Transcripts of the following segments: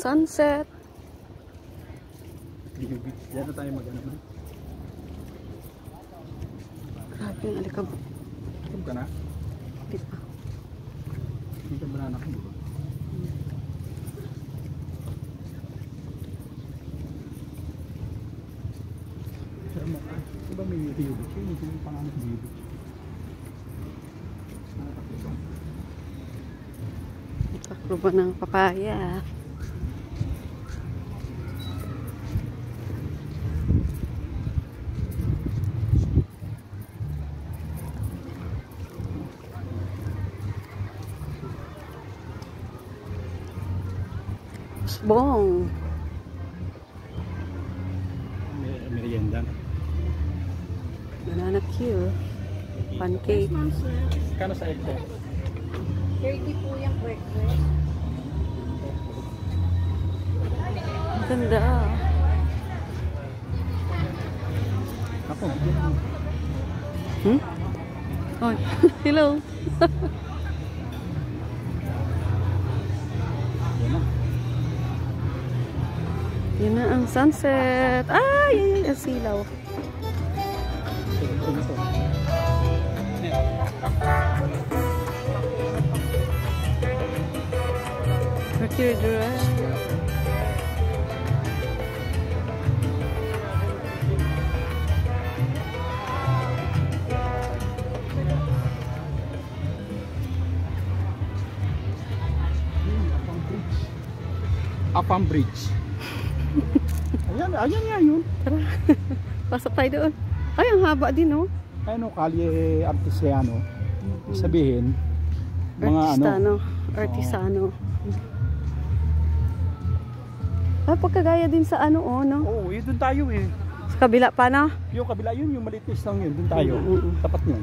sunset. Diyan na tayo mag-ano. Grabe yung alikabok. Ito ka na? Hindi pa. Hindi ka banana ko. Diba may hiyubit? Hindi yung pangalan ng hiyubit. Takbo ba ng papaya? Bong. Merienda. Banana cue. Pancake. Kano sa egg? 30 po yung breakfast. Ganda. Ako. Oh, hello. Yan na ang sunset. Ay, ang silaw. Mercury Drive. Apam Bridge. Ayan nga yun. Tara. Pasok tayo doon. Ay, ang haba din, oh. Ano, Kalye Artesiano. Sabihin, mga Artistano. Artisano. Pagkagaya din sa ano, oh, no? Oo, yun dun tayo eh. Sa kabila pa, no? Yung kabila yun, yung maliit lang yun. Dun tayo. Tapat yun.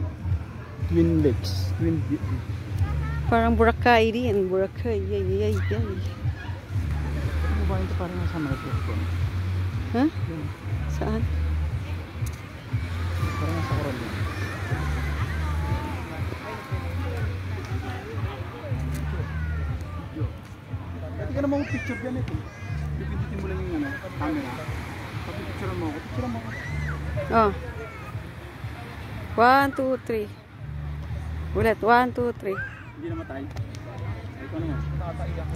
Twin Lakes. Parang Boracay din. Boracay. Yay. Ano ba ito parang nasa Marcos ko? Ha? Saan? Parang nasa Coron yan. Pwede ka naman picture dyan ito. Pipindutin mo lang yung camera. Pag-picture mo ako. Picture mo ako. Oh. 1, 2, 3. Ulit. 1, 2, 3. Hindi namatay. Ay, ito naman. Nakataig ako.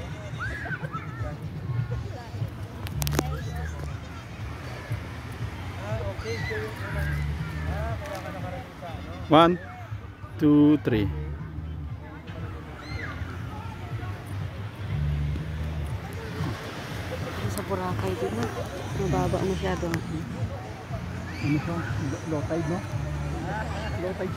One, two, three. Sa Boracay din, no? Mababa masyado. Ano siya? Low tide, no? Low tide.